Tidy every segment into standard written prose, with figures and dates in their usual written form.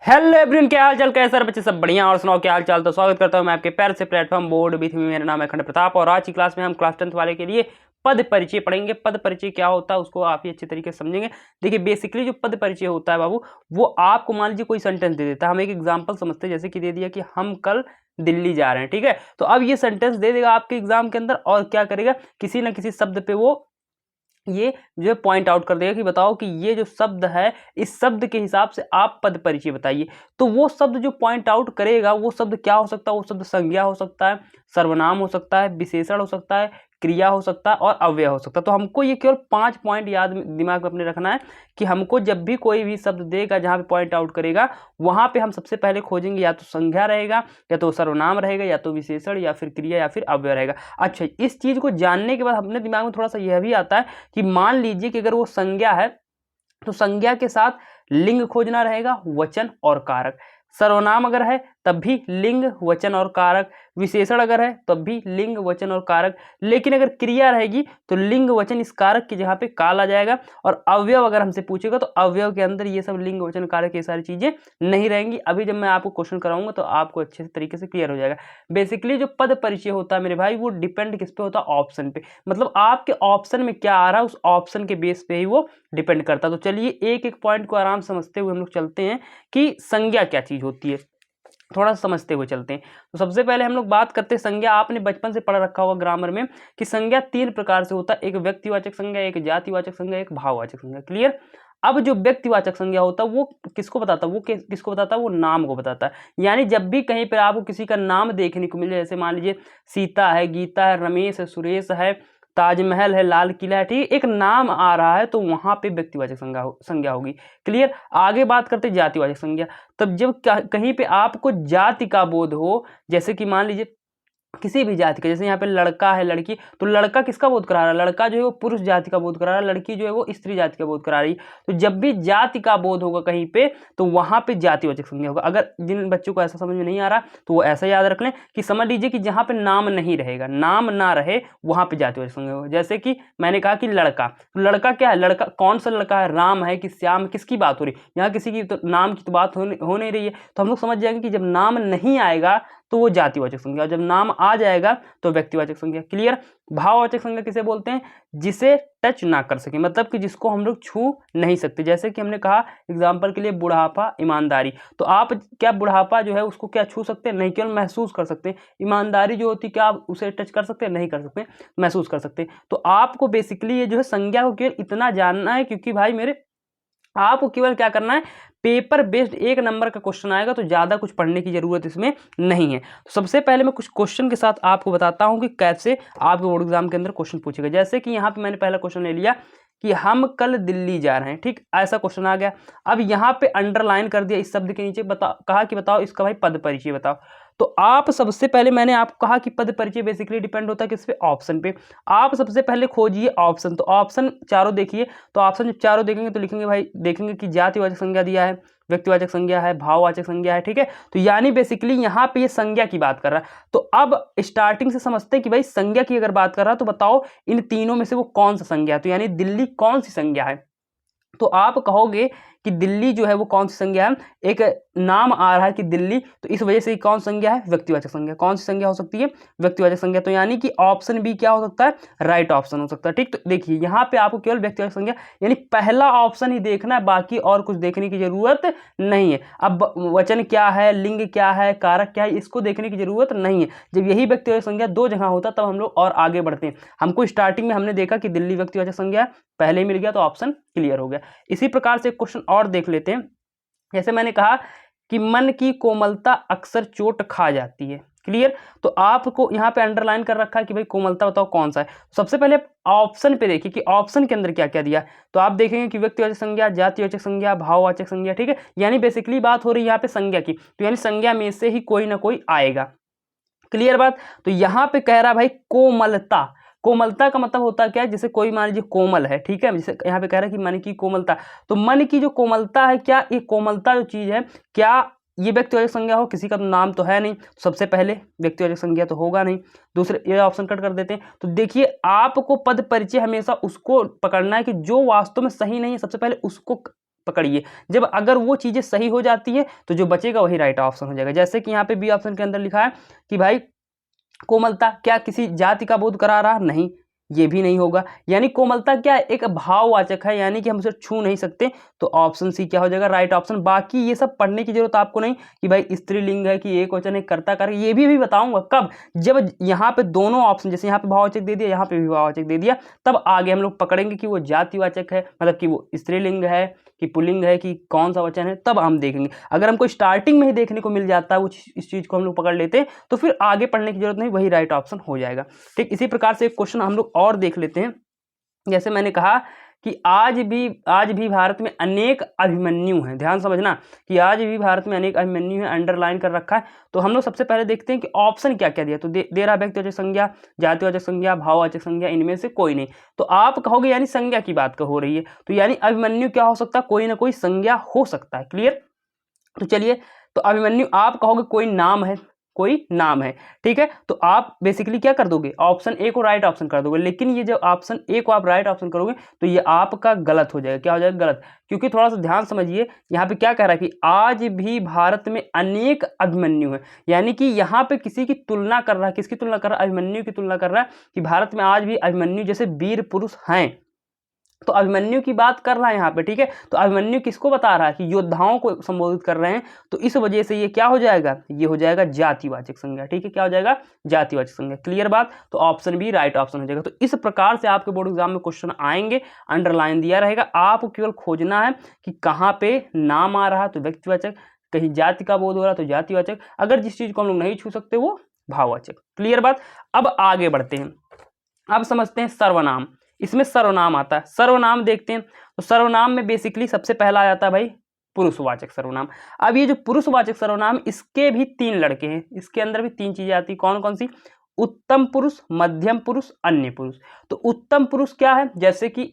Hello everyone, क्या हाल चाल, कैसे हैं बच्चे? सब बढ़िया। और सुनाओ क्या हाल चाल। तो स्वागत करता हूं मैं आपके प्यार से प्लेटफॉर्म बोर्ड विथ मी। मेरा नाम है खंड प्रताप और आज की क्लास में हम क्लास 10th वाले के लिए पद परिचय पढ़ेंगे। पद परिचय क्या होता है उसको आप ही अच्छे तरीके से समझेंगे। देखिए, बेसिकली जो पद परिचय होता है बाबू, वो आपको मान लीजिए कोई सेंटेंस दे देता है। हम एक एग्जाम्पल समझते हैं, जैसे कि दे दिया कि हम कल दिल्ली जा रहे हैं, ठीक है। तो अब ये सेंटेंस दे देगा आपके एग्जाम के अंदर और क्या करेगा, किसी ना किसी शब्द पे वो ये जो पॉइंट आउट कर देगा कि बताओ कि ये जो शब्द है, इस शब्द के हिसाब से आप पद परिचय बताइए। तो वो शब्द जो पॉइंट आउट करेगा, वो शब्द क्या हो सकता है? वो शब्द संज्ञा हो सकता है, सर्वनाम हो सकता है, विशेषण हो सकता है, क्रिया हो सकता है और अव्यय हो सकता है। तो हमको ये केवल 5 पॉइंट याद दिमाग में अपने रखना है कि हमको जब भी कोई भी शब्द देगा जहाँ पे पॉइंट आउट करेगा, वहां पे हम सबसे पहले खोजेंगे या तो संज्ञा रहेगा, या तो सर्वनाम रहेगा, या तो विशेषण, या फिर क्रिया, या फिर अव्यय रहेगा। अच्छा, इस चीज को जानने के बाद अपने दिमाग में थोड़ा सा यह भी आता है कि मान लीजिए कि अगर वो संज्ञा है तो संज्ञा के साथ लिंग खोजना रहेगा, वचन और कारक। सर्वनाम अगर है तब भी लिंग, वचन और कारक। विशेषण अगर है तब भी लिंग, वचन और कारक। लेकिन अगर क्रिया रहेगी तो लिंग, वचन, इस कारक की जगह पे काल आ जाएगा। और अवयव अगर हमसे पूछेगा तो अवयव के अंदर ये सब लिंग, वचन, कारक, ये सारी चीजें नहीं रहेंगी। अभी जब मैं आपको क्वेश्चन कराऊंगा तो आपको अच्छे तरीके से क्लियर हो जाएगा। बेसिकली जो पद परिचय होता है मेरे भाई, वो डिपेंड किस पे होता है? ऑप्शन पे। मतलब आपके ऑप्शन में क्या आ रहा है, उस ऑप्शन के बेस पे ही वो डिपेंड करता है। तो चलिए एक एक पॉइंट को आराम समझते हुए हम लोग चलते हैं कि संज्ञा क्या चीज होती है, थोड़ा सा समझते हुए चलते हैं। तो सबसे पहले हम लोग बात करते हैं संज्ञा। आपने बचपन से पढ़ रखा होगा ग्रामर में कि संज्ञा 3 प्रकार से होता है, एक व्यक्तिवाचक संज्ञा, एक जातिवाचक संज्ञा, एक भाववाचक संज्ञा। क्लियर? अब जो व्यक्तिवाचक संज्ञा होता है वो किसको बताता है? वो किसको बताता है? वो नाम को बताता है। यानी जब भी कहीं पर आपको किसी का नाम देखने को मिले, जैसे मान लीजिए सीता है, गीता है, रमेश है, सुरेश है, ताजमहल है, लाल किला है, ठीक है, एक नाम आ रहा है तो वहां पे व्यक्तिवाचक संज्ञा होगी। क्लियर? आगे बात करते जातिवाचक संज्ञा। तब जब कहीं पे आपको जाति का बोध हो, जैसे कि मान लीजिए किसी भी जाति का, जैसे यहाँ पे लड़का है, लड़की, तो लड़का किसका बोध करा रहा है? लड़का जो है वो पुरुष जाति का बोध करा रहा है, लड़की जो है वो स्त्री जाति का बोध करा रही है। तो जब भी जाति का बोध होगा कहीं पे तो वहां पे जातिवाचक संज्ञा होगा। अगर जिन बच्चों को ऐसा समझ में नहीं आ रहा तो वो ऐसा याद रख लें कि समझ लीजिए कि जहां पे नाम नहीं रहेगा, नाम ना रहे, वहां पे जातिवाचक संज्ञा होगा। जैसे कि मैंने कहा कि लड़का, तो लड़का क्या है? लड़का कौन सा लड़का है? राम है कि श्याम? किसकी बात हो रही है यहाँ? किसी की तो नाम की तो बात हो नहीं रही है। तो हम लोग समझ जाएंगे कि जब नाम नहीं आएगा तो वो जातिवाचक संज्ञा, जब नाम आ जाएगा तो व्यक्तिवाचक संज्ञा। क्लियर? भाववाचक संज्ञा किसे बोलते हैं? जिसे टच ना कर सके, मतलब कि जिसको हम लोग छू नहीं सकते। जैसे कि हमने कहा एग्जाम्पल के लिए बुढ़ापा, ईमानदारी, तो आप क्या बुढ़ापा जो है उसको क्या छू सकते हैं? नहीं, केवल महसूस कर सकते हैं। ईमानदारी जो होती है क्या आप उसे टच कर सकते हैं? नहीं कर सकते, महसूस कर सकते हैं। तो आपको बेसिकली ये जो है संज्ञा को केवल इतना जानना है, क्योंकि भाई मेरे आपको केवल क्या करना है, पेपर बेस्ड 1 नंबर का क्वेश्चन आएगा तो ज़्यादा कुछ पढ़ने की जरूरत इसमें नहीं है। तो सबसे पहले मैं कुछ क्वेश्चन के साथ आपको बताता हूं कि कैसे आपके बोर्ड एग्जाम के अंदर क्वेश्चन पूछेगा। जैसे कि यहाँ पे मैंने पहला क्वेश्चन ले लिया कि हम कल दिल्ली जा रहे हैं, ठीक, ऐसा क्वेश्चन आ गया। अब यहाँ पे अंडरलाइन कर दिया इस शब्द के नीचे, कहा कि बताओ इसका भाई पद परिचय बताओ। तो आप सबसे पहले मैंने आपको कहा कि पद परिचय बेसिकली डिपेंड होता है किस पे? ऑप्शन पे। आप सबसे पहले खोजिए ऑप्शन। तो ऑप्शन चारों देखिए, तो ऑप्शन जब चारों देखेंगे तो लिखेंगे भाई, देखेंगे कि जातिवाचक संज्ञा दिया है, व्यक्तिवाचक संज्ञा है, भाववाचक संज्ञा है, ठीक है। तो यानी बेसिकली यहाँ पे ये संज्ञा की बात कर रहा है। तो अब स्टार्टिंग से समझते हैं कि भाई संज्ञा की अगर बात कर रहा है तो बताओ इन तीनों में से वो कौन सा संज्ञा है। तो यानी दिल्ली कौन सी संज्ञा है? तो आप कहोगे कि दिल्ली जो है वो कौन सी संज्ञा है? एक नाम आ रहा है कि दिल्ली, तो इस वजह से कौन संज्ञा है? व्यक्तिवाचक संज्ञा। कौन सी संज्ञा हो सकती है? व्यक्तिवाचक संज्ञा। तो यानी कि ऑप्शन बी क्या हो सकता है? राइट ऑप्शन हो सकता है, ठीक। तो देखिए यहाँ पे आपको केवल व्यक्तिवाचक संज्ञा यानी पहला ऑप्शन ही देखना है, बाकी और कुछ देखने की जरूरत नहीं है। अब वचन क्या है, लिंग क्या है, कारक क्या है, इसको देखने की जरूरत नहीं है। जब यही व्यक्तिवाचक संज्ञा 2 जगह होता तब हम लोग और आगे बढ़ते हैं। हमको स्टार्टिंग में हमने देखा कि दिल्ली व्यक्तिवाचक संज्ञा पहले ही मिल गया तो ऑप्शन क्लियर हो गया। इसी प्रकार से एक क्वेश्चन और देख लेते हैं। जैसे मैंने कहा कि मन की कोमलता अक्सर चोट खा जाती है। क्लियर? तो आपको यहाँ पे अंडरलाइन कर रखा है कि भाई कोमलता बताओ कौन सा है। सबसे पहले ऑप्शन पे देखिए कि ऑप्शन के अंदर क्या क्या दिया। तो आप देखेंगे कि व्यक्तिवाचक संज्ञा, जातिवाचक संज्ञा, भाववाचक संज्ञा, ठीक है। यानी बेसिकली बात हो रही है यहाँ पे संज्ञा की, तो यानी संज्ञा में से ही कोई ना कोई आएगा। क्लियर बात? तो यहाँ पे कह रहा भाई कोमलता। कोमलता का मतलब होता है क्या? जैसे कोई मान लीजिए कोमल है, ठीक है, जैसे यहाँ पे कह रहा है कि मन की कोमलता, तो मन की जो कोमलता है, क्या ये कोमलता जो चीज है, क्या ये व्यक्तिवाचक संज्ञा हो? किसी का तो नाम तो है नहीं, तो सबसे पहले व्यक्तिवाचक संज्ञा तो होगा नहीं। दूसरे ये ऑप्शन कट कर देते हैं। तो देखिए आपको पद परिचय हमेशा उसको पकड़ना है कि जो वास्तव में सही नहीं है, सबसे पहले उसको पकड़िए, जब अगर वो चीज़ें सही हो जाती है तो जो बचेगा वही राइट ऑप्शन हो जाएगा। जैसे कि यहाँ पे बी ऑप्शन के अंदर लिखा है कि भाई कोमलता क्या किसी जाति का बोध करा रहा, नहीं, ये भी नहीं होगा। यानी कोमलता क्या है, एक भाववाचक है, यानी कि हम उसे छू नहीं सकते, तो ऑप्शन सी क्या हो जाएगा, राइट ऑप्शन। बाकी ये सब पढ़ने की जरूरत आपको नहीं कि भाई स्त्रीलिंग है कि एक वचन है, कर्ता कार्य, ये भी बताऊंगा कब, जब यहाँ पे दोनों ऑप्शन, जैसे यहाँ पे भाववाचक दे दिया, यहाँ पे भी भाववाचक दे दिया, तब आगे हम लोग पकड़ेंगे कि वो जातिवाचक है, मतलब कि वो स्त्रीलिंग है कि पुल्लिंग है कि कौन सा वचन है, तब हम देखेंगे। अगर हमको स्टार्टिंग में ही देखने को मिल जाता है वो इस चीज़ को हम लोग पकड़ लेते हैं, तो फिर आगे पढ़ने की जरूरत नहीं, वही राइट ऑप्शन हो जाएगा। ठीक, इसी प्रकार से एक क्वेश्चन हम लोग और देख लेते हैं। जैसे मैंने कहा कि आज भी भारत में अनेक अभिमन्यु हैं, ध्यान समझना कि आज भी भारत में अनेक अभिमन्यु हैं, अंडरलाइन कर रखा है। तो हम लोग सबसे पहले देखते हैं कि ऑप्शन क्या क्या दिया। तो दे रहा व्यक्तिवाचक संज्ञा, जातिवाचक संज्ञा, भाववाचक संज्ञा, इनमें से कोई नहीं। तो आप कहोगे यानी संज्ञा की बात हो रही है, तो यानी अभिमन्यु क्या हो सकता है, कोई ना कोई संज्ञा हो सकता है। क्लियर, तो चलिए, तो अभिमन्यु आप कहोगे कोई नाम है, कोई नाम है, ठीक है। तो आप बेसिकली क्या कर दोगे, ऑप्शन ए को राइट ऑप्शन कर दोगे। लेकिन ये जब ऑप्शन ए को आप राइट ऑप्शन करोगे तो ये आपका गलत हो जाएगा। क्या हो जाएगा, गलत, क्योंकि थोड़ा सा ध्यान समझिए, यहाँ पे क्या कह रहा है कि आज भी भारत में अनेक अभिमन्यु हैं, यानी कि यहाँ पे किसी की तुलना कर रहा है, किसकी तुलना कर रहा है, अभिमन्यु की तुलना कर रहा है कि भारत में आज भी अभिमन्यु जैसे वीर पुरुष हैं। तो अभिमन्यु की बात कर रहा है यहाँ पे, ठीक है। तो अभिमन्यु किसको बता रहा है कि योद्धाओं को संबोधित कर रहे हैं, तो इस वजह से ये क्या हो जाएगा, ये हो जाएगा जातिवाचक संज्ञा। ठीक है, क्या हो जाएगा, जातिवाचक संज्ञा। क्लियर बात, तो ऑप्शन बी राइट ऑप्शन हो जाएगा। तो इस प्रकार से आपके बोर्ड एग्जाम में क्वेश्चन आएंगे, अंडरलाइन दिया रहेगा, आपको केवल खोजना है कि कहाँ पे नाम आ रहा तो व्यक्तिवाचक, कहीं जाति का बोध हो रहा तो जातिवाचक, अगर जिस चीज को हम लोग नहीं छू सकते वो भाववाचक। क्लियर बात, अब आगे बढ़ते हैं, अब समझते हैं सर्वनाम। इसमें सर्वनाम आता है, सर्वनाम देखते हैं। तो सर्वनाम में बेसिकली सबसे पहला आ जाता है भाई पुरुषवाचक सर्वनाम। अब ये जो पुरुषवाचक सर्वनाम, इसके भी 3 लड़के हैं, इसके अंदर भी 3 चीजें आती, कौन कौन सी, उत्तम पुरुष, मध्यम पुरुष, अन्य पुरुष। तो उत्तम पुरुष क्या है, जैसे कि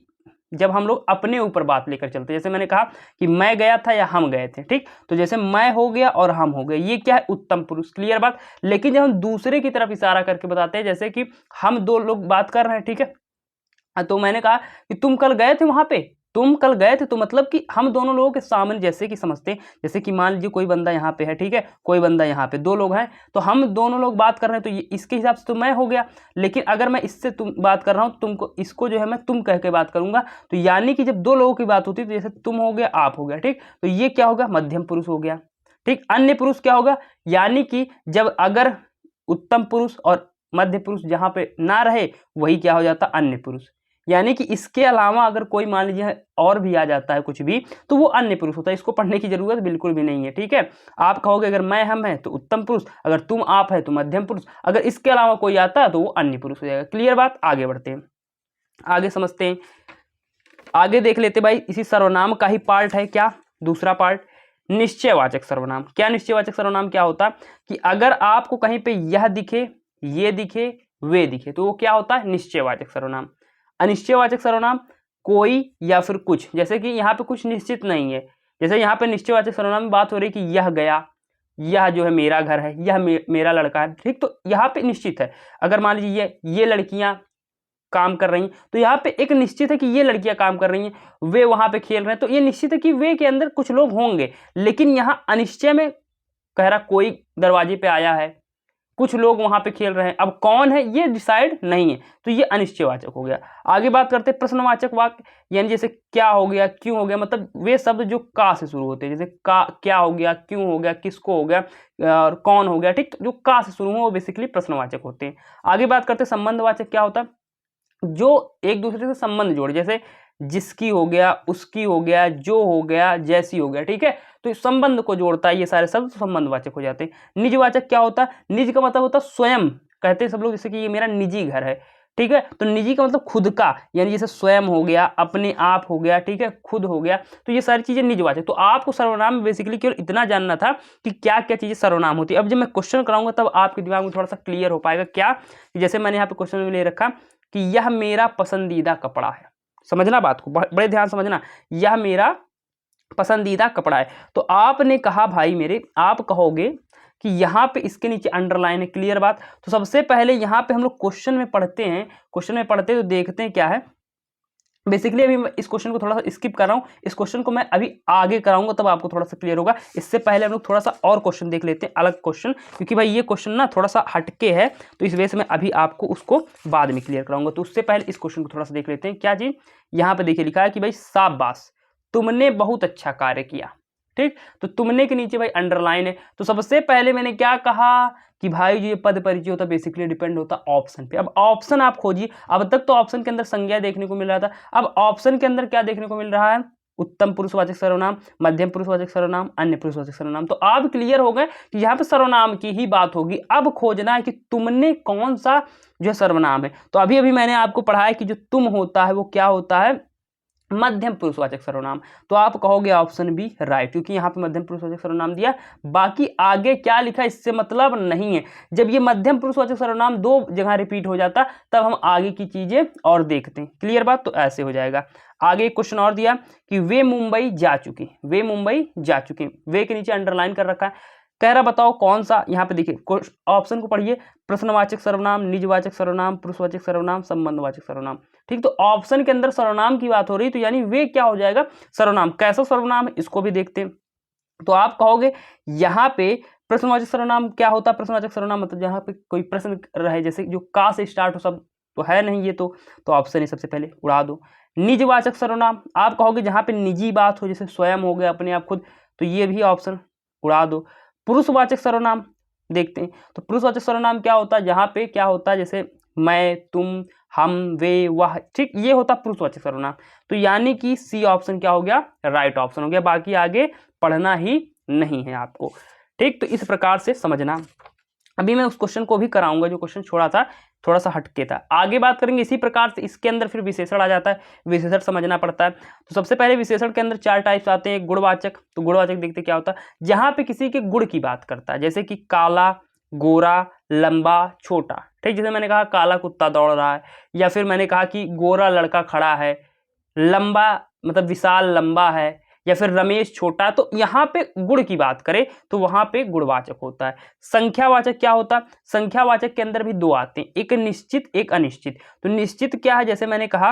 जब हम लोग अपने ऊपर बात लेकर चलते हैं, जैसे मैंने कहा कि मैं गया था या हम गए थे, ठीक, तो जैसे मैं हो गया और हम हो गए, ये क्या है, उत्तम पुरुष। क्लियर बात। लेकिन जब हम दूसरे की तरफ इशारा करके बताते हैं, जैसे कि हम 2 लोग बात कर रहे हैं, ठीक है, तो मैंने कहा कि तुम कल गए थे वहां पे, तुम कल गए थे, तो मतलब कि हम दोनों लोगों के सामने जैसे कि समझते हैं, जैसे कि मान लीजिए कोई बंदा यहाँ पे है, ठीक है, कोई बंदा यहाँ पे, 2 लोग हैं, तो हम दोनों लोग बात कर रहे हैं, तो ये इसके हिसाब से तो मैं हो गया। लेकिन अगर मैं इससे तुम बात कर रहा हूँ, तुमको इसको जो है मैं तुम कह के बात करूंगा, तो यानी कि जब 2 लोगों की बात होती है, तो जैसे तुम हो गया, आप हो गया, ठीक, तो ये क्या होगा, मध्यम पुरुष हो गया। ठीक, अन्य पुरुष क्या होगा, यानी कि जब अगर उत्तम पुरुष और मध्य पुरुष जहां पे ना रहे, वही क्या हो जाता, अन्य पुरुष। यानी कि इसके अलावा अगर कोई मान लीजिए और भी आ जाता है कुछ भी, तो वो अन्य पुरुष होता है, इसको पढ़ने की जरूरत बिल्कुल भी नहीं है। ठीक है, आप कहोगे अगर मैं हम है तो उत्तम पुरुष, अगर तुम आप है तो मध्यम पुरुष, अगर इसके अलावा कोई आता है तो वो अन्य पुरुष हो जाएगा। क्लियर बात, आगे बढ़ते हैं, आगे समझते हैं, आगे देख लेते भाई। इसी सर्वनाम का ही पार्ट है क्या, दूसरा पार्ट, निश्चयवाचक सर्वनाम। क्या निश्चयवाचक सर्वनाम क्या होता है कि अगर आपको कहीं पे यह दिखे, ये दिखे, वे दिखे, तो वो क्या होता है, निश्चयवाचक सर्वनाम। अनिश्चयवाचक सर्वनाम कोई या फिर कुछ, जैसे कि यहाँ पे कुछ निश्चित नहीं है, जैसे यहाँ पे निश्चयवाचक सर्वनाम में बात हो रही है कि यह गया, यह जो है मेरा घर है, यह मेरा लड़का है, ठीक, तो यहाँ पे निश्चित है। अगर मान लीजिए ये लड़कियां काम कर रही हैं, तो यहाँ पे एक निश्चित है कि ये लड़कियां काम कर रही हैं, वे वहां पे खेल रहे हैं, तो ये निश्चित है कि वे के अंदर कुछ लोग होंगे। लेकिन यहाँ अनिश्चय में कह रहा कोई दरवाजे पे आया है, कुछ लोग वहां पे खेल रहे हैं, अब कौन है ये डिसाइड नहीं है, तो ये अनिश्चयवाचक हो गया। आगे बात करते हैं प्रश्नवाचक वाक्य, यानी जैसे क्या हो गया, क्यों हो गया, मतलब वे शब्द जो का से शुरू होते हैं, जैसे का, क्या हो गया, क्यों हो गया, किसको हो गया और कौन हो गया, ठीक, जो का से शुरू हो वो बेसिकली प्रश्नवाचक होते हैं। आगे बात करते हैं संबंधवाचक, क्या होता है, जो एक दूसरे से संबंध जोड़े, जैसे जिसकी हो गया, उसकी हो गया, जो हो गया, जैसी हो गया, ठीक है, तो इस संबंध को जोड़ता है, ये सारे शब्द संबंधवाचक हो जाते हैं। निजवाचक क्या होता है, निज का मतलब होता है स्वयं, कहते हैं सब लोग, जैसे कि ये मेरा निजी घर है, ठीक है, तो निजी का मतलब खुद का, यानी जैसे स्वयं हो गया, अपने आप हो गया, ठीक है, खुद हो गया, तो ये सारी चीजें निजवाचक। तो आपको सर्वनाम में बेसिकली केवल इतना जानना था कि क्या क्या चीजें सर्वनाम होती है। अब जब मैं क्वेश्चन कराऊंगा तब आपके दिमाग में थोड़ा सा क्लियर हो पाएगा। क्या, जैसे मैंने यहाँ पे क्वेश्चन में ले रखा कि यह मेरा पसंदीदा कपड़ा है, समझना बात को, बड़े ध्यान समझना, यह मेरा पसंदीदा कपड़ा है। तो आपने कहा भाई मेरे, आप कहोगे कि यहाँ पे इसके नीचे अंडरलाइन है, क्लियर बात। तो सबसे पहले यहाँ पे हम लोग क्वेश्चन में पढ़ते हैं, क्वेश्चन में पढ़ते तो देखते हैं क्या है, बेसिकली अभी मैं इस क्वेश्चन को थोड़ा सा स्किप कर रहा हूँ, इस क्वेश्चन को मैं अभी आगे कराऊंगा तब आपको थोड़ा सा क्लियर होगा। इससे पहले हम लोग थोड़ा सा और क्वेश्चन देख लेते हैं, अलग क्वेश्चन, क्योंकि भाई ये क्वेश्चन ना थोड़ा सा हटके है, तो इस वजह से मैं अभी आपको उसको बाद में क्लियर कराऊंगा। तो उससे पहले इस क्वेश्चन को थोड़ा सा देख लेते हैं। क्या जी, यहाँ पे देखिए लिखा है कि भाई शाबाश, तुमने बहुत अच्छा कार्य किया। ठीक, तो तुमने के नीचे भाई अंडरलाइन है। तो सबसे पहले मैंने क्या कहा कि भाई जो ये पद परिचय होता है बेसिकली डिपेंड होता है ऑप्शन पे। अब ऑप्शन आप खोजिए, अब तक तो ऑप्शन के अंदर संज्ञा देखने को मिल रहा था, अब ऑप्शन के अंदर क्या देखने को मिल रहा है, उत्तम पुरुषवाचक सर्वनाम, मध्यम पुरुषवाचक सर्वनाम, अन्य पुरुषवाचक सर्वनाम। तो आप क्लियर हो गए कि यहाँ पे सर्वनाम की ही बात होगी। अब खोजना है कि तुमने कौन सा जो है सर्वनाम है। तो अभी अभी मैंने आपको पढ़ाया कि जो तुम होता है वो क्या होता है, मध्यम पुरुषवाचक सर्वनाम। तो आप कहोगे ऑप्शन बी राइट, क्योंकि यहाँ पे मध्यम पुरुषवाचक सर्वनाम दिया, बाकी आगे क्या लिखा इससे मतलब नहीं है। जब ये मध्यम पुरुषवाचक सर्वनाम दो जगह रिपीट हो जाता तब हम आगे की चीजें और देखते हैं। क्लियर बात, तो ऐसे हो जाएगा। आगे एक क्वेश्चन और दिया कि वे मुंबई जा चुकी, वे मुंबई जा चुकी, वे के नीचे अंडरलाइन कर रखा है। कह रहा बताओ कौन सा, यहाँ पे देखिए ऑप्शन को पढ़िए, प्रश्नवाचक सर्वनाम, निजवाचक सर्वनाम, पुरुषवाचक सर्वनाम, संबंधवाचक सर्वनाम। ठीक, तो ऑप्शन के अंदर सर्वनाम की बात हो रही, तो यानी वे क्या हो जाएगा, सर्वनाम। कैसा सर्वनाम है इसको भी देखते हैं। तो आप कहोगे यहाँ पे प्रश्नवाचक सर्वनाम क्या होता है, प्रश्नवाचक सर्वनाम मतलब जहाँ पे कोई प्रश्न रहे, जैसे जो का से स्टार्ट हो, सब तो है नहीं ये, तो ऑप्शन ही सबसे पहले उड़ा दो। निजवाचक सर्वनाम आप कहोगे जहाँ पे निजी बात हो, जैसे स्वयं हो गया, अपने आप खुद, तो ये भी ऑप्शन उड़ा दो। पुरुषवाचक सर्वनाम देखते हैं, तो पुरुषवाचक सर्वनाम क्या होता है, जहाँ पे क्या होता है, जैसे मैं, तुम, हम, वे, वह। ठीक, ये होता पुरुषवाचक सर्वनाम। तो यानी कि सी ऑप्शन क्या हो गया, राइट ऑप्शन हो गया। बाकी आगे पढ़ना ही नहीं है आपको। ठीक, तो इस प्रकार से समझना। अभी मैं उस क्वेश्चन को भी कराऊंगा जो क्वेश्चन छोड़ा था, थोड़ा सा हटके था। आगे बात करेंगे इसी प्रकार से। इसके अंदर फिर विशेषण आ जाता है, विशेषण समझना पड़ता है। तो सबसे पहले विशेषण के अंदर 4 टाइप्स आते हैं। गुणवाचक, तो गुणवाचक देखते क्या होता है, जहां पे किसी के गुण की बात करता है, जैसे कि काला, गोरा, लंबा, छोटा। ठीक, जैसे मैंने कहा काला कुत्ता दौड़ रहा है, या फिर मैंने कहा कि गोरा लड़का खड़ा है, लंबा मतलब विशाल लंबा है, या फिर रमेश छोटा। तो यहाँ पे गुण की बात करें तो वहां पे गुणवाचक होता है। संख्यावाचक क्या होता है, संख्यावाचक के अंदर भी 2 आते हैं, एक निश्चित एक अनिश्चित। तो निश्चित क्या है, जैसे मैंने कहा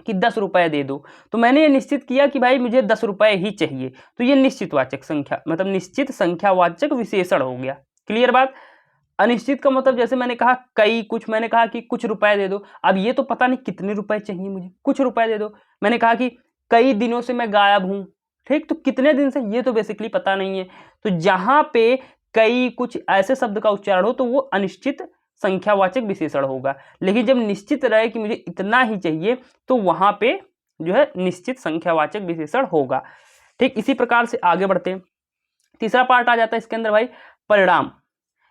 कि 10 रुपए दे दो, तो मैंने ये निश्चित किया कि भाई मुझे 10 रुपए ही चाहिए, तो ये निश्चितवाचक संख्या मतलब निश्चित संख्यावाचक विशेषण हो गया। क्लियर बात। अनिश्चित का मतलब जैसे मैंने कहा कई कुछ, मैंने कहा कि कुछ रुपए दे दो, अब ये तो पता नहीं कितने रुपए चाहिए मुझे, कुछ रुपए दे दो। मैंने कहा कि कई दिनों से मैं गायब हूं, ठीक, तो कितने दिन से ये तो बेसिकली पता नहीं है। तो जहां पे कई कुछ ऐसे शब्द का उच्चारण हो तो वो अनिश्चित संख्यावाचक विशेषण होगा। लेकिन जब निश्चित रहे कि मुझे इतना ही चाहिए तो वहां पे जो है निश्चित संख्यावाचक विशेषण होगा। ठीक, इसी प्रकार से आगे बढ़ते हैं। तीसरा पार्ट आ जाता है इसके अंदर भाई परिणाम,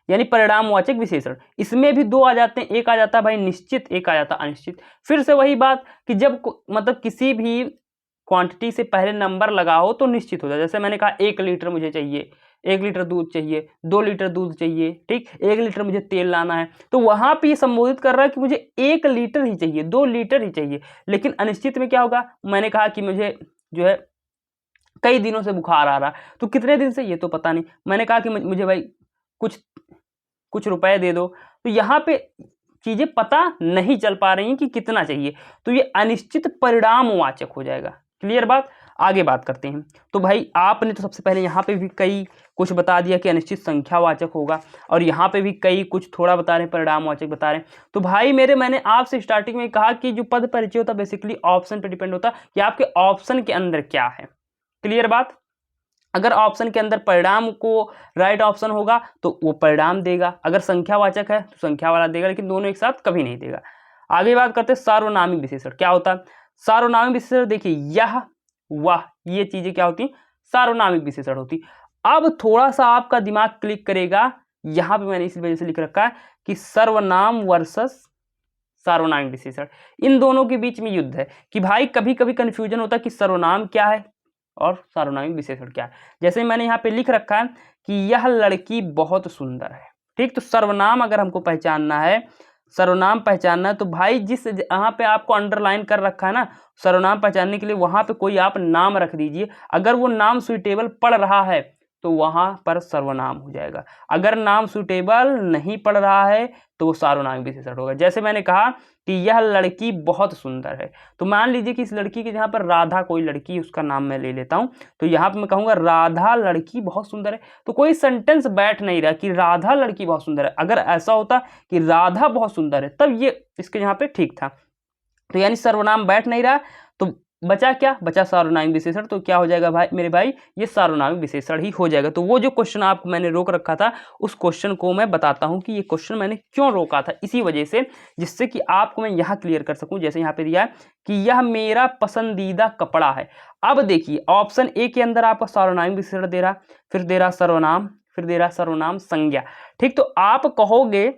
यानी परिणामवाचक विशेषण। इसमें भी 2 आ जाते हैं, एक आ जाता है भाई निश्चित, एक आ जाता है अनिश्चित। फिर से वही बात कि जब मतलब किसी भी क्वांटिटी से पहले नंबर लगा हो तो निश्चित हो जाए। जैसे मैंने कहा 1 लीटर मुझे चाहिए, 1 लीटर दूध चाहिए, 2 लीटर दूध चाहिए, ठीक, 1 लीटर मुझे तेल लाना है, तो वहां पे ये संबोधित कर रहा है कि मुझे 1 लीटर ही चाहिए, 2 लीटर ही चाहिए। लेकिन अनिश्चित में क्या होगा, मैंने कहा कि मुझे जो है कई दिनों से बुखार आ रहा, तो कितने दिन से ये तो पता नहीं। मैंने कहा कि मुझे भाई कुछ रुपए दे दो, तो यहाँ पे चीजें पता नहीं चल पा रही हैं कि कितना चाहिए, तो ये अनिश्चित परिणामवाचक हो जाएगा। क्लियर बात। आगे बात करते हैं। तो भाई आपने तो सबसे पहले यहाँ पे भी कई कुछ बता दिया कि अनिश्चित संख्यावाचक होगा, और यहाँ पे भी कई कुछ थोड़ा बता रहे हैं परिणामवाचक बता रहे हैं। तो भाई मैंने आपसे स्टार्टिंग में कहा कि जो पद परिचय होता है बेसिकली ऑप्शन पे डिपेंड होता है कि आपके ऑप्शन के अंदर क्या है। क्लियर बात। अगर ऑप्शन के अंदर परिणाम को राइट ऑप्शन होगा तो वो परिणाम देगा, अगर संख्यावाचक है तो संख्या वाला देगा, लेकिन दोनों एक साथ कभी नहीं देगा। आगे बात करते हैं सार्वनामिक विशेषण क्या होता है। सार्वनामिक विशेषण देखिए यह, वह, ये चीजें क्या होती, सार्वनामिक विशेषण होती। अब थोड़ा सा आपका दिमाग क्लिक करेगा, यहां पे मैंने इसी वजह से लिख रखा है कि सर्वनाम वर्सेस सार्वनामिक विशेषण, इन दोनों के बीच में युद्ध है कि भाई कभी कभी कंफ्यूजन होता है कि सर्वनाम क्या है और सार्वनामिक विशेषण क्या है। जैसे मैंने यहाँ पे लिख रखा है कि यह लड़की बहुत सुंदर है, ठीक, तो सर्वनाम अगर हमको पहचानना है, सर्वनाम पहचानना है, तो भाई जिस यहाँ पे आपको अंडरलाइन कर रखा है ना, सर्वनाम पहचानने के लिए वहां पे कोई आप नाम रख दीजिए। अगर वो नाम सुइटेबल पड़ रहा है तो वहां पर सर्वनाम हो जाएगा। अगर नाम सुटेबल नहीं पड़ रहा है तो वो सार्वनामिक विशेषण होगा। जैसे मैंने कहा कि यह लड़की बहुत सुंदर है, तो मान लीजिए कि इस लड़की के जहाँ पर राधा कोई लड़की, उसका नाम मैं ले लेता हूँ, तो यहाँ पर मैं कहूँगा राधा लड़की बहुत सुंदर है, तो कोई सेंटेंस बैठ नहीं रहा कि राधा लड़की बहुत सुंदर है। अगर ऐसा होता कि राधा बहुत सुंदर है तब ये इसके यहाँ पे ठीक था। तो यानी सर्वनाम बैठ नहीं रहा, तो बचा क्या, बचा सार्वनामिक विशेषण। तो क्या हो जाएगा भाई मेरे भाई, ये सार्वनामिक विशेषण ही हो जाएगा। तो वो जो क्वेश्चन आपको मैंने रोक रखा था, उस क्वेश्चन को मैं बताता हूं कि ये क्वेश्चन मैंने क्यों रोका था, इसी वजह से, जिससे कि आपको मैं यहाँ क्लियर कर सकूं। जैसे यहाँ पे दिया है कि यह मेरा पसंदीदा कपड़ा है। अब देखिए ऑप्शन ए के अंदर आपका सार्वनामिक विशेषण दे रहा, फिर दे रहा सर्वनाम, फिर दे रहा सर्वनाम संज्ञा। ठीक, तो आप कहोगे,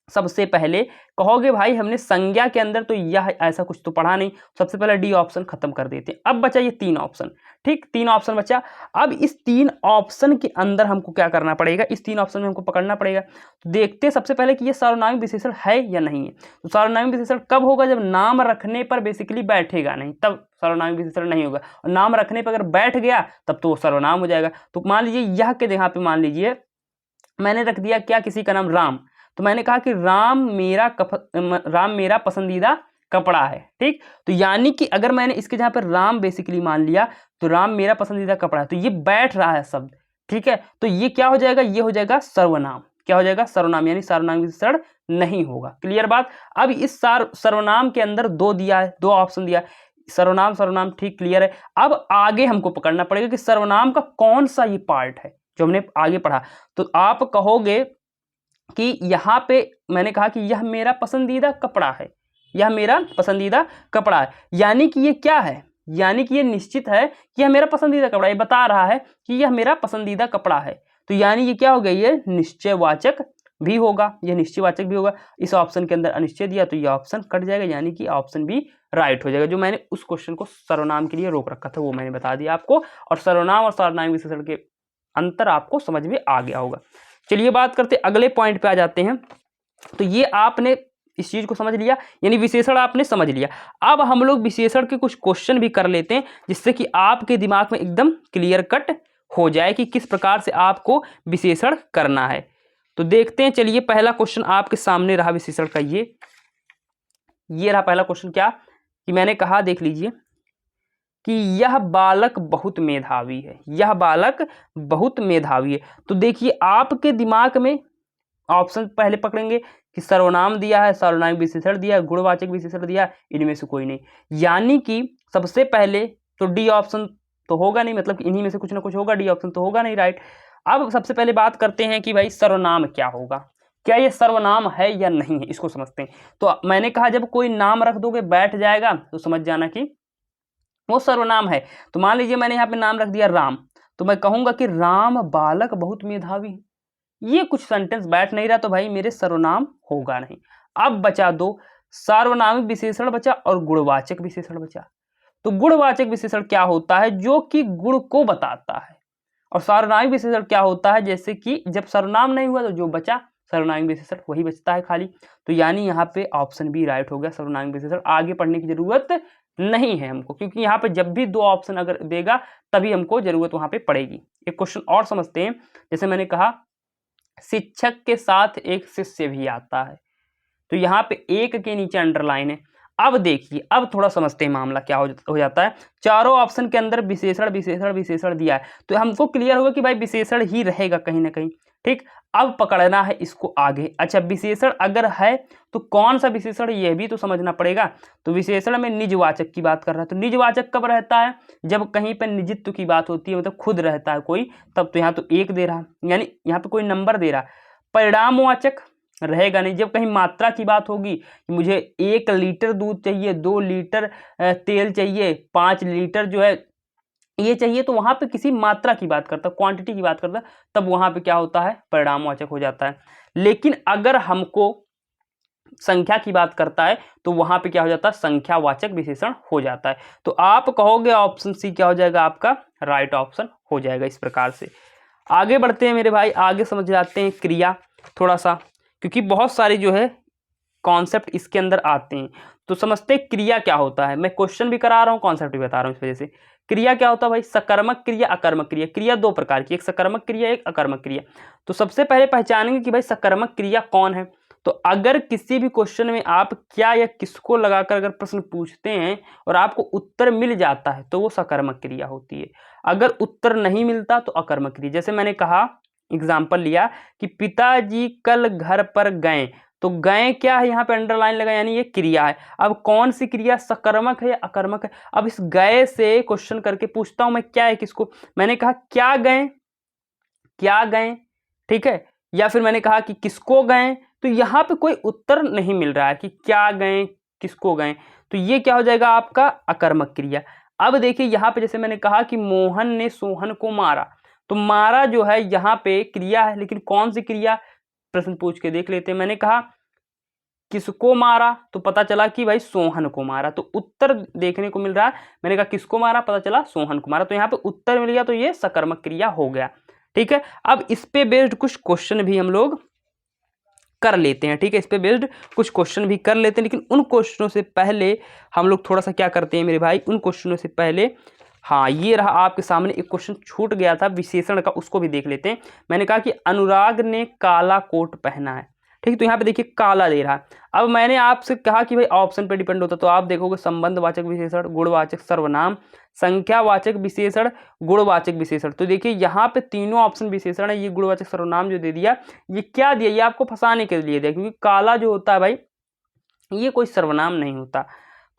सबसे पहले कहोगे भाई हमने संज्ञा के अंदर तो यह ऐसा कुछ तो पढ़ा नहीं, सबसे पहले डी ऑप्शन खत्म कर देते हैं। अब बचा ये 3 ऑप्शन, ठीक, 3 ऑप्शन बचा। अब इस 3 ऑप्शन के अंदर हमको क्या करना पड़ेगा, इस 3 ऑप्शन में हमको पकड़ना पड़ेगा। तो देखते हैं सबसे पहले कि ये सार्वनामिक विशेषण है या नहीं है। तो सार्वनामिक विशेषण कब होगा, जब नाम रखने पर बेसिकली बैठेगा नहीं, तब सार्वनामिक विशेषण नहीं होगा। और नाम रखने पर अगर बैठ गया तब तो वो सर्वनाम हो जाएगा। तो मान लीजिए यह के यहाँ पे मान लीजिए मैंने रख दिया क्या, किसी का नाम राम, तो मैंने कहा कि राम मेरा पसंदीदा कपड़ा है। ठीक, तो यानी कि अगर मैंने इसके जहाँ पर राम बेसिकली मान लिया, तो राम मेरा पसंदीदा कपड़ा है, तो ये बैठ रहा है शब्द। ठीक है, तो ये क्या हो जाएगा, ये हो जाएगा सर्वनाम। क्या हो जाएगा, सर्वनाम, यानी सार्वनामिक विशेषण नहीं होगा। क्लियर बात। अब इस सर्वनाम के अंदर 2 दिया है, 2 ऑप्शन दिया है, सर्वनाम सर्वनाम, ठीक, क्लियर है। अब आगे हमको पकड़ना पड़ेगा कि सर्वनाम का कौन सा ये पार्ट है जो हमने आगे पढ़ा। तो आप कहोगे कि यहाँ पे मैंने कहा कि यह मेरा पसंदीदा कपड़ा है, यह मेरा पसंदीदा कपड़ा है, यानी कि ये क्या है, यानी कि ये निश्चित है कि यह मेरा पसंदीदा कपड़ा, ये बता रहा है कि यह मेरा पसंदीदा कपड़ा है। तो यानी ये क्या हो गया, ये निश्चयवाचक भी होगा, यह निश्चयवाचक भी होगा। इस ऑप्शन के अंदर अनिश्चय दिया तो यह ऑप्शन कट जाएगा, यानी कि ऑप्शन बी राइट हो जाएगा। जो मैंने उस क्वेश्चन को सर्वनाम के लिए रोक रखा था वो मैंने बता दिया आपको, और सर्वनाम और सार्वनामिक विशेषण के अंतर आपको समझ में आ गया होगा। चलिए बात करते अगले पॉइंट पे आ जाते हैं। तो ये आपने इस चीज को समझ लिया, यानी विशेषण आपने समझ लिया। अब हम लोग विशेषण के कुछ क्वेश्चन भी कर लेते हैं, जिससे कि आपके दिमाग में एकदम क्लियर कट हो जाए कि किस प्रकार से आपको विशेषण करना है। तो देखते हैं, चलिए पहला क्वेश्चन आपके सामने रहा विशेषण का, ये रहा पहला क्वेश्चन। क्या कि मैंने कहा, देख लीजिए कि यह बालक बहुत मेधावी है, यह बालक बहुत मेधावी है। तो देखिए आपके दिमाग में ऑप्शन पहले पकड़ेंगे कि सर्वनाम दिया है, सार्वनामिक विशेषण दिया है, गुणवाचक विशेषण दिया है, इनमें से कोई नहीं। यानी कि सबसे पहले तो डी ऑप्शन तो होगा नहीं, मतलब कि इन्हीं में से कुछ ना कुछ होगा, डी ऑप्शन तो होगा नहीं, राइट। अब सबसे पहले बात करते हैं कि भाई सर्वनाम क्या होगा, क्या ये सर्वनाम है या नहीं है, इसको समझते हैं। तो मैंने कहा जब कोई नाम रख दोगे बैठ जाएगा, तो समझ जाना कि वो सर्वनाम है। तो मान लीजिए मैंने यहाँ पे नाम रख दिया राम, तो मैं कहूंगा कि राम बालक बहुत मेधावी। ये कुछ सेंटेंस बैठ नहीं रहा, तो भाई मेरे सर्वनाम होगा नहीं। अब बचा 2, सार्वनामिक विशेषण बचा और गुणवाचक विशेषण बचा। तो गुणवाचक विशेषण क्या होता है, जो कि गुण को बताता है, और सार्वनामिक विशेषण क्या होता है, जैसे कि जब सर्वनाम नहीं हुआ तो जो बचा सर्वनामिक विशेषण वही बचता है खाली। तो यानी यहाँ पे ऑप्शन बी राइट हो गया, सर्वनामिक विशेषण। आगे पढ़ने की जरूरत नहीं है हमको, क्योंकि यहाँ पे जब भी 2 ऑप्शन अगर देगा तभी हमको जरूरत वहां पे पड़ेगी। एक क्वेश्चन और समझते हैं, जैसे मैंने कहा शिक्षक के साथ एक शिष्य भी आता है, तो यहाँ पे एक के नीचे अंडरलाइन है। अब देखिए, अब थोड़ा समझते हैं मामला क्या हो जाता है। चारों ऑप्शन के अंदर विशेषण विशेषण विशेषण दिया है, तो हमको क्लियर होगा कि भाई विशेषण ही रहेगा कहीं ना कहीं। ठीक, अब पकड़ना है इसको आगे। अच्छा, विशेषण अगर है तो कौन सा विशेषण, यह भी तो समझना पड़ेगा। तो विशेषण में निजवाचक की बात कर रहा है, तो निजवाचक कब रहता है, जब कहीं पर निजित्व की बात होती है, मतलब खुद रहता है कोई, तब। तो यहाँ तो 1 दे रहा, यानी यहाँ पे कोई नंबर दे रहा। परिणामवाचक रहेगा नहीं, जब कहीं मात्रा की बात होगी कि मुझे 1 लीटर दूध चाहिए, 2 लीटर तेल चाहिए, 5 लीटर जो है ये चाहिए, तो वहां पे किसी मात्रा की बात करता, क्वांटिटी की बात करता, तब वहां पे क्या होता है, परिणामवाचक हो जाता है। लेकिन अगर हमको संख्या की बात करता है तो वहां पे क्या हो जाता है, संख्यावाचक विशेषण हो जाता है। तो आप कहोगे ऑप्शन सी क्या हो जाएगा, आपका राइट ऑप्शन हो जाएगा। इस प्रकार से आगे बढ़ते हैं मेरे भाई, आगे समझ जाते हैं क्रिया थोड़ा सा, क्योंकि बहुत सारे जो है कॉन्सेप्ट इसके अंदर आते हैं। तो समझते हैं क्रिया क्या होता है। मैं क्वेश्चन भी करा रहा हूँ, कॉन्सेप्ट भी बता रहा हूँ इस वजह से। क्रिया क्या होता है भाई? सकर्मक क्रिया, अकर्मक क्रिया। क्रिया दो प्रकार की, एक सकर्मक क्रिया, एक अकर्मक क्रिया। तो सबसे पहले पहचानेंगे कि भाई सकर्मक क्रिया कौन है। तो अगर किसी भी क्वेश्चन में आप क्या या किसको लगाकर अगर प्रश्न पूछते हैं और आपको उत्तर मिल जाता है तो वो सकर्मक क्रिया होती है। अगर उत्तर नहीं मिलता तो अकर्मक क्रिया। जैसे मैंने कहा, एग्जाम्पल लिया कि पिताजी कल घर पर गए, तो गए क्या है, यहाँ पे अंडरलाइन लगा, यानी ये क्रिया है। अब कौन सी क्रिया, सकर्मक है या अकर्मक है? अब इस गए से क्वेश्चन करके पूछता हूं मैं क्या है किसको। मैंने कहा क्या गए, क्या गए, ठीक है, या फिर मैंने कहा कि किसको गए, तो यहाँ पे कोई उत्तर नहीं मिल रहा है कि क्या गए, किसको गए, तो ये क्या हो जाएगा आपका अकर्मक क्रिया। अब देखिए यहाँ पे जैसे मैंने कहा कि मोहन ने सोहन को मारा, तो मारा जो है यहाँ पे क्रिया है, लेकिन कौन सी क्रिया, प्रश्न पूछ के देख लेते हैं। मैंने कहा किसको मारा, तो पता चला कि भाई सोहन को मारा, तो उत्तर देखने को मिल रहा है। मैंने कहा किसको मारा, पता चला सोहन को मारा, तो यहाँ पे उत्तर मिल गया, तो ये सकर्मक क्रिया हो गया। ठीक है, अब इस पे बेस्ड कुछ क्वेश्चन भी हम लोग कर लेते हैं। ठीक है, इस पे बेस्ड कुछ क्वेश्चन भी कर लेते हैं, लेकिन उन क्वेश्चनों से पहले हम लोग थोड़ा सा क्या करते हैं मेरे भाई, उन क्वेश्चनों से पहले, हाँ ये रहा आपके सामने एक क्वेश्चन छूट गया था विशेषण का, उसको भी देख लेते हैं। मैंने कहा कि अनुराग ने काला कोट पहना है, ठीक है, तो यहाँ पे देखिए काला दे रहा है। अब मैंने आपसे कहा कि भाई ऑप्शन पे डिपेंड होता, तो आप देखोगे संबंधवाचक विशेषण, गुणवाचक सर्वनाम, संख्यावाचक विशेषण, गुणवाचक विशेषण। तो देखिए यहाँ पे तीनों ऑप्शन विशेषण है, ये गुणवाचक सर्वनाम जो दे दिया, ये क्या दिया, ये आपको फंसाने के लिए दिया, क्योंकि काला जो होता है भाई ये कोई सर्वनाम नहीं होता।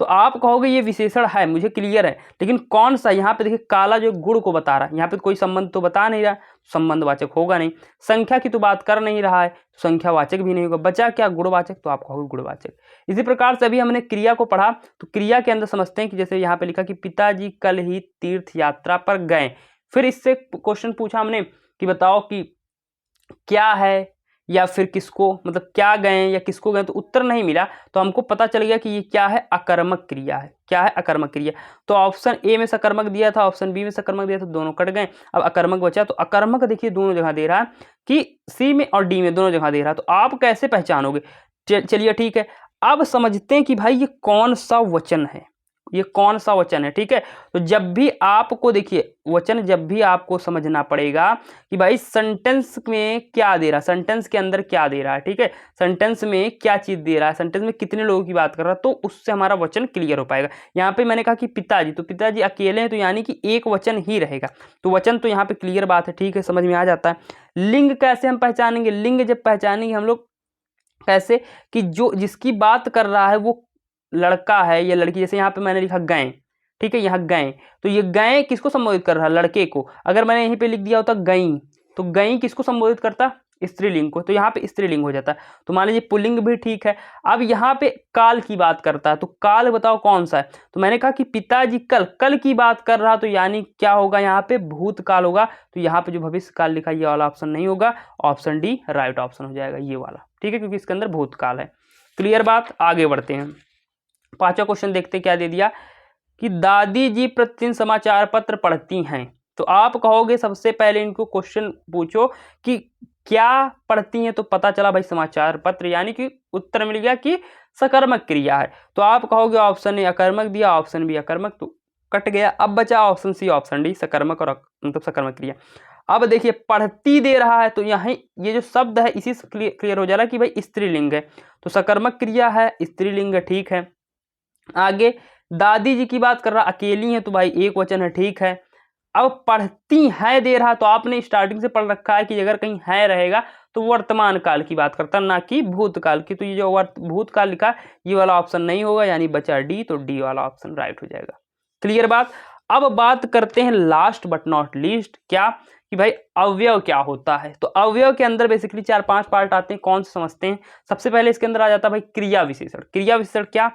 तो आप कहोगे ये विशेषण है, मुझे क्लियर है, लेकिन कौन सा, यहाँ पे देखिए काला जो गुण को बता रहा है, यहाँ पे कोई संबंध तो बता नहीं रहा, संबंधवाचक होगा नहीं। संख्या की तो बात कर नहीं रहा है, संख्यावाचक भी नहीं होगा, बचा क्या, गुणवाचक, तो आप कहोगे गुणवाचक। इसी प्रकार से अभी हमने क्रिया को पढ़ा, तो क्रिया के अंदर समझते हैं कि जैसे यहाँ पे लिखा कि पिताजी कल ही तीर्थ यात्रा पर गए, फिर इससे क्वेश्चन पूछा हमने कि बताओ कि क्या है या फिर किसको, मतलब क्या गए या किसको गए, तो उत्तर नहीं मिला, तो हमको पता चल गया कि ये क्या है, अकर्मक क्रिया है। क्या है, अकर्मक क्रिया। तो ऑप्शन ए में सकर्मक दिया था, ऑप्शन बी में सकर्मक दिया था, दोनों कट गए, अब अकर्मक बचा। तो अकर्मक देखिए दोनों जगह दे रहा है कि सी में और डी में दोनों जगह दे रहा है, तो आप कैसे पहचानोगे। चलिए ठीक है, अब समझते हैं कि भाई ये कौन सा वचन है, ये कौन सा वचन है। ठीक है, तो जब भी आपको देखिए वचन, जब भी आपको समझना पड़ेगा कि भाई सेंटेंस में क्या दे रहा है, सेंटेंस के अंदर क्या दे रहा है, ठीक है, सेंटेंस में क्या चीज दे रहा है, सेंटेंस में कितने लोगों की बात कर रहा है, तो उससे हमारा वचन क्लियर हो पाएगा। यहाँ पे मैंने कहा कि पिताजी, तो पिताजी अकेले हैं, तो यानी कि एक वचन ही रहेगा, तो वचन तो यहाँ पे क्लियर बात है, ठीक है, समझ में आ जाता है। लिंग कैसे हम पहचानेंगे, लिंग जब पहचानेंगे हम लोग कैसे, कि जो जिसकी बात कर रहा है वो लड़का है या लड़की। जैसे यहाँ पे मैंने लिखा गए, ठीक है, यहाँ गए, तो ये गए किसको संबोधित कर रहा है, लड़के को। अगर मैंने यहीं पे लिख दिया होता गई, तो गई किसको संबोधित करता, स्त्रीलिंग को, तो यहाँ पे स्त्रीलिंग हो जाता। तो मान लीजिए पुल्लिंग भी ठीक है। अब यहाँ पे काल की बात करता है, तो काल बताओ कौन सा है, तो मैंने कहा कि पिताजी कल, कल की बात कर रहा, तो यानी क्या होगा, यहाँ पे भूतकाल होगा, तो यहाँ पे जो भविष्य काल लिखा ये वाला ऑप्शन नहीं होगा, ऑप्शन डी राइट ऑप्शन हो जाएगा, ये वाला, ठीक है, क्योंकि इसके अंदर भूतकाल है। क्लियर बात, आगे बढ़ते हैं। पांचवा क्वेश्चन देखते क्या दे दिया कि दादी जी प्रतिदिन समाचार पत्र पढ़ती हैं, तो आप कहोगे सबसे पहले इनको क्वेश्चन पूछो कि क्या पढ़ती हैं, तो पता चला भाई समाचार पत्र, यानी कि उत्तर मिल गया कि सकर्मक क्रिया है। तो आप कहोगे ऑप्शन ए अकर्मक दिया, ऑप्शन बी अकर्मक, तो कट गया। अब बचा ऑप्शन सी ऑप्शन डी सकर्मक, और मतलब सकर्मक क्रिया। अब देखिए पढ़ती दे रहा है, तो यहाँ ये जो शब्द है इसी से क्लियर हो जा रहा है कि भाई स्त्रीलिंग है, तो सकर्मक क्रिया है, स्त्रीलिंग है, ठीक है। आगे दादी जी की बात कर रहा, अकेली है, तो भाई एक वचन है, ठीक है। अब पढ़ती है दे रहा, तो आपने स्टार्टिंग से पढ़ रखा है कि अगर कहीं है रहेगा तो वर्तमान काल की बात करता, ना कि भूतकाल की। तो ये जो भूतकाल लिखा ये वाला ऑप्शन नहीं होगा, यानी बचा डी, तो डी वाला ऑप्शन राइट हो जाएगा। क्लियर बात। अब बात करते हैं लास्ट बट नॉट लीस्ट, क्या कि भाई अवयव क्या होता है। तो अवयव के अंदर बेसिकली 4-5 पार्ट आते हैं, कौन से समझते हैं। सबसे पहले इसके अंदर आ जाता है भाई क्रिया विशेषण। क्रिया विशेषण क्या,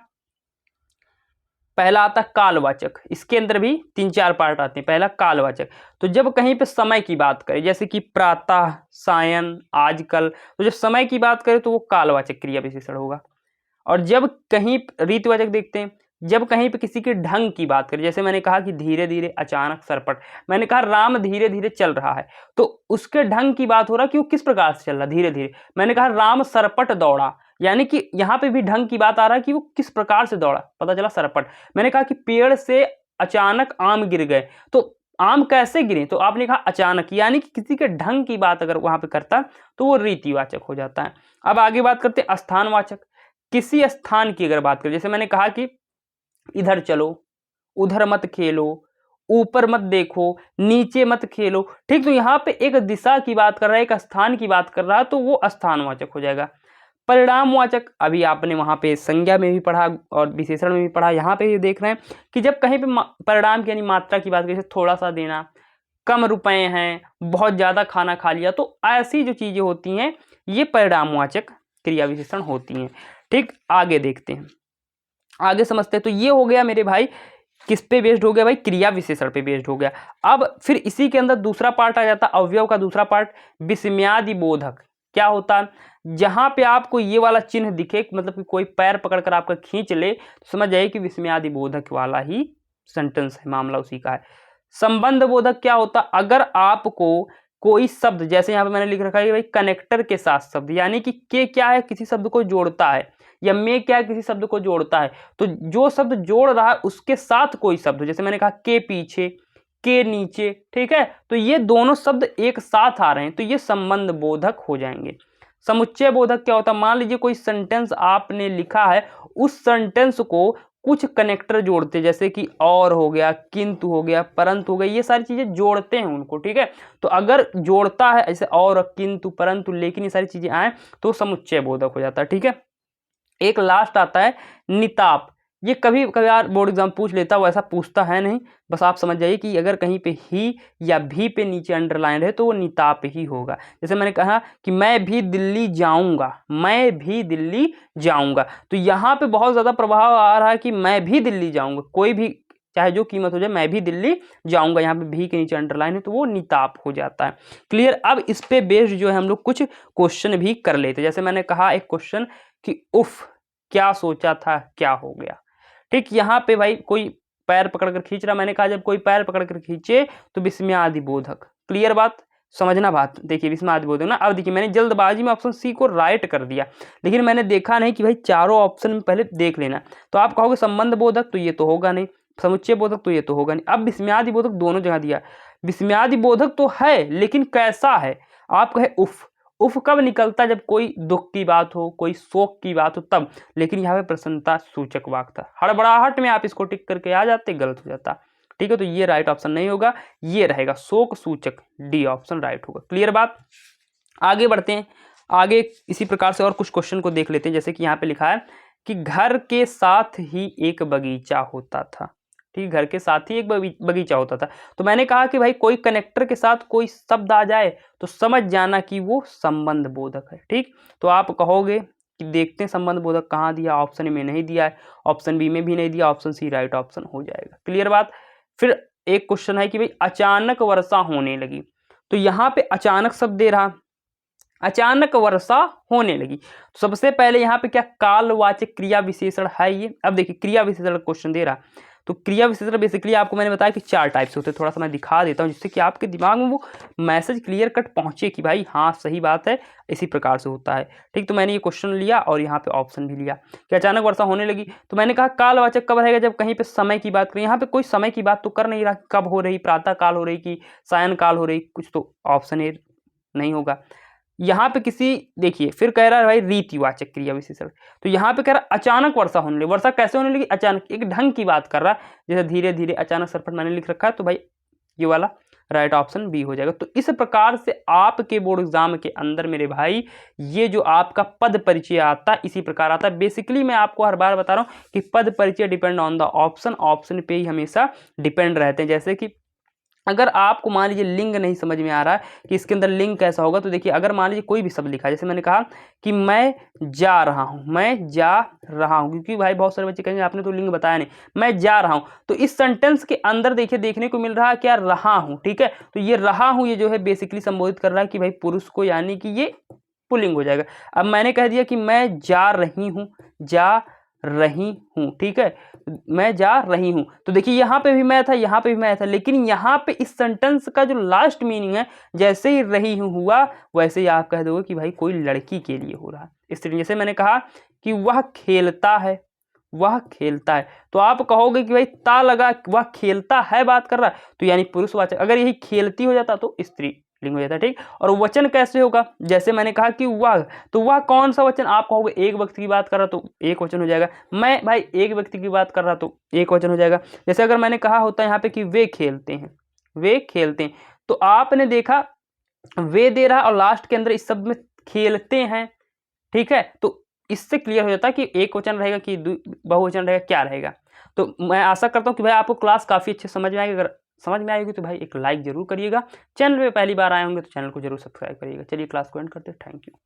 पहला आता कालवाचक, इसके अंदर भी 3-4 पार्ट आते हैं। पहला कालवाचक, तो जब कहीं पे समय की बात करें, जैसे कि प्रातः, सायं, आजकल, तो जब समय की बात करें तो वो कालवाचक क्रिया विशेषण होगा। और जब कहीं रीतिवाचक देखते हैं, जब कहीं पे किसी के ढंग की बात करें, जैसे मैंने कहा कि धीरे धीरे, अचानक, सरपट, मैंने कहा राम धीरे धीरे चल रहा है, तो उसके ढंग की बात हो रहा कि वो किस प्रकार से चल रहा, धीरे धीरे। मैंने कहा राम सरपट दौड़ा, यानी कि यहाँ पे भी ढंग की बात आ रहा है कि वो किस प्रकार से दौड़ा, पता चला सरपट। मैंने कहा कि पेड़ से अचानक आम गिर गए, तो आम कैसे गिरे, तो आपने कहा अचानक, यानी कि किसी के ढंग की बात अगर वहां पे करता तो वो रीतिवाचक हो जाता है। अब आगे बात करते हैं स्थानवाचक। किसी स्थान की अगर बात करें, जैसे मैंने कहा कि इधर चलो, उधर मत खेलो, ऊपर मत देखो, नीचे मत खेलो, ठीक, तो यहाँ पे एक दिशा की बात कर रहा है, एक स्थान की बात कर रहा है, तो वो स्थानवाचक हो जाएगा। परिणामवाचक, अभी आपने वहां पे संज्ञा में भी पढ़ा और विशेषण में भी पढ़ा, यहाँ पे भी देख रहे हैं कि जब कहीं पे परिणाम की यानी मात्रा की बात करें, जैसे थोड़ा सा देना, कम रुपए हैं, बहुत ज्यादा खाना खा लिया, तो ऐसी जो चीजें होती हैं ये परिणामवाचक क्रिया विशेषण होती हैं। ठीक, आगे देखते हैं, आगे समझते हैं। तो ये हो गया मेरे भाई, किस पे बेस्ड हो गया भाई, क्रिया विशेषण पे बेस्ड हो गया। अब फिर इसी के अंदर दूसरा पार्ट आ जाता है, अवयव का दूसरा पार्ट, विस्मयादि बोधक। क्या होता है, जहां पे आपको ये वाला चिन्ह दिखे, मतलब कि कोई पैर पकड़कर आपका खींच ले, तो समझ जाइए कि विस्मयादि बोधक वाला ही सेंटेंस है, मामला उसी का है। संबंध बोधक क्या होता, अगर आपको कोई शब्द, जैसे यहाँ पे मैंने लिख रखा है भाई कनेक्टर के साथ शब्द, यानी कि के क्या है, किसी शब्द को जोड़ता है, या में क्या है, किसी शब्द को जोड़ता है, तो जो शब्द जोड़ रहा है उसके साथ कोई शब्द, जैसे मैंने कहा के पीछे, के नीचे, ठीक है, तो ये दोनों शब्द एक साथ आ रहे हैं, तो ये संबंध बोधक हो जाएंगे। समुच्चय बोधक क्या होता है, मान लीजिए कोई सेंटेंस आपने लिखा है, उस सेंटेंस को कुछ कनेक्टर जोड़ते, जैसे कि और हो गया, किंतु हो गया, परंतु हो गया, ये सारी चीजें जोड़ते हैं उनको, ठीक है, तो अगर जोड़ता है ऐसे और, किंतु, परंतु, लेकिन, ये सारी चीजें आए तो समुच्चय बोधक हो जाता है। ठीक है, एक लास्ट आता है निताप। ये कभी कभार बोर्ड एग्जाम पूछ लेता, वैसा पूछता है नहीं, बस आप समझ जाइए कि अगर कहीं पे ही या भी पे नीचे अंडरलाइन रहे तो वो निताप ही होगा। जैसे मैंने कहा कि मैं भी दिल्ली जाऊंगा, मैं भी दिल्ली जाऊंगा, तो यहाँ पे बहुत ज्यादा प्रभाव आ रहा है कि मैं भी दिल्ली जाऊंगा, कोई भी चाहे जो कीमत हो जाए, मैं भी दिल्ली जाऊंगा, यहाँ पे भी के नीचे अंडरलाइन है तो वो निताप हो जाता है। क्लियर। अब इस पे बेस्ड जो है हम लोग कुछ क्वेश्चन भी कर लेते, जैसे मैंने कहा एक क्वेश्चन कि उफ क्या सोचा था क्या हो गया। ठीक, यहाँ पे भाई कोई पैर पकड़कर खींच रहा, मैंने कहा जब कोई पैर पकड़कर खींचे तो विस्मयादि बोधक। क्लियर बात, समझना बात, देखिए विस्मयादि बोधक ना। अब देखिए मैंने जल्दबाजी में ऑप्शन सी को राइट कर दिया, लेकिन मैंने देखा नहीं कि भाई चारों ऑप्शन में पहले देख लेना, तो आप कहोगे संबंध बोधक तो ये तो होगा नहीं, समुच्चय बोधक तो ये तो होगा नहीं। अब विस्मयादि बोधक दोनों जगह दिया, विस्मयादि बोधक तो है लेकिन कैसा है, आप कहे उफ, उफ कब निकलता जब कोई दुख की बात हो, कोई शोक की बात हो तब, लेकिन यहाँ पे प्रसन्नता सूचक वाक्य था, हड़बड़ाहट में आप इसको टिक करके आ जाते, गलत हो जाता। ठीक है, तो ये राइट ऑप्शन नहीं होगा, ये रहेगा शोक सूचक, डी ऑप्शन राइट होगा। क्लियर बात, आगे बढ़ते हैं। आगे इसी प्रकार से और कुछ क्वेश्चन को देख लेते हैं, जैसे कि यहाँ पे लिखा है कि घर के साथ ही एक बगीचा होता था। ठीक, घर के साथ ही एक बगीचा होता था, तो मैंने कहा कि भाई कोई कनेक्टर के साथ कोई शब्द आ जाए तो समझ जाना कि वो संबंध बोधक है। ठीक, तो आप कहोगे कि देखते हैं संबंध बोधक कहाँ दिया, ऑप्शन में नहीं दिया है, ऑप्शन बी में भी नहीं दिया, ऑप्शन सी राइट ऑप्शन हो जाएगा। क्लियर बात। फिर एक क्वेश्चन है कि भाई अचानक वर्षा होने लगी, तो यहाँ पे अचानक शब्द दे रहा, अचानक वर्षा होने लगी, तो सबसे पहले यहाँ पे क्या कालवाचक क्रिया विशेषण है ये। अब देखिए क्रिया विशेषण क्वेश्चन दे रहा, तो क्रिया विशेषण बेसिकली आपको मैंने बताया कि 4 टाइप से होते हैं, थोड़ा सा मैं दिखा देता हूँ जिससे कि आपके दिमाग में वो मैसेज क्लियर कट पहुंचे कि भाई हाँ सही बात है, इसी प्रकार से होता है। ठीक, तो मैंने ये क्वेश्चन लिया और यहाँ पे ऑप्शन भी लिया कि अचानक वर्षा होने लगी, तो मैंने कहा कालवाचक कब रहेगा, जब कहीं पे समय की बात करें, यहाँ पे कोई समय की बात तो कर नहीं रहा, कब हो रही, प्रातः काल हो रही कि सायन काल हो रही, कुछ तो ऑप्शन ए नहीं होगा। यहाँ पे किसी, देखिए फिर कह रहा है भाई रीतिवाचक क्रिया विशेषण, तो यहाँ पे कह रहा है अचानक वर्षा होने लगी, वर्षा कैसे होने लगी, अचानक, एक ढंग की बात कर रहा है, जैसे धीरे धीरे, अचानक, सरपट मैंने लिख रखा है, तो भाई ये वाला राइट ऑप्शन बी हो जाएगा। तो इस प्रकार से आपके बोर्ड एग्जाम के अंदर मेरे भाई ये जो आपका पद परिचय आता है इसी प्रकार आता है। बेसिकली मैं आपको हर बार बता रहा हूँ कि पद परिचय depend on the option, option पे ही हमेशा डिपेंड रहते हैं। जैसे कि अगर आपको मान लीजिए लिंग नहीं समझ में आ रहा है कि इसके अंदर लिंग कैसा होगा, तो देखिए अगर मान लीजिए कोई भी शब्द लिखा है, जैसे मैंने कहा कि मैं जा रहा हूँ, मैं जा रहा हूँ, क्योंकि भाई बहुत सारे बच्चे कहेंगे आपने तो लिंग बताया नहीं, मैं जा रहा हूँ, तो इस सेंटेंस के अंदर देखिए देखने को मिल रहा है क्या, रहा हूँ। ठीक है, तो ये रहा हूँ ये जो है बेसिकली संबोधित कर रहा है कि भाई पुरुष को, यानी कि ये पुल्लिंग हो जाएगा। अब मैंने कह दिया कि मैं जा रही हूँ, जा रही हूँ, ठीक है, मैं जा रही हूं, तो देखिए यहां पे भी मैं था, यहां पे भी मैं था, लेकिन यहां पे इस सेंटेंस का जो लास्ट मीनिंग है, जैसे ही रही हूं हुआ वैसे ही आप कह दोगे कि भाई कोई लड़की के लिए हो रहा है। इस तरीके से मैंने कहा कि वह खेलता है, वह खेलता है। तो आप कहोगे कि भाई ता लगा वह खेलता है बात कर रहा है, तो यानी पुरुषवाचक। अगर यही खेलती हो जाता तो स्त्रीलिंग हो जाता, ठीक। और वचन कैसे होगा, जैसे मैंने कहा कि वह, तो वह कौन सा वचन, आप कहोगे एक व्यक्ति की बात कर रहा तो एक वचन हो जाएगा, मैं भाई एक व्यक्ति की बात कर रहा तो एक वचन हो जाएगा। जैसे अगर मैंने कहा होता यहाँ पे कि वे खेलते हैं, वे खेलते हैं, तो आपने देखा वे दे रहा और लास्ट के अंदर इस शब्द में खेलते हैं, ठीक है। तो इससे क्लियर हो जाता है कि एक वचन रहेगा कि बहुवचन रहेगा, क्या रहेगा। तो मैं आशा करता हूँ कि भाई आपको क्लास काफ़ी अच्छे समझ में आएगी। अगर समझ में आएगी तो भाई एक लाइक जरूर करिएगा। चैनल पे पहली बार आए होंगे तो चैनल को जरूर सब्सक्राइब करिएगा। चलिए क्लास को एंड करते हैं। Thank you.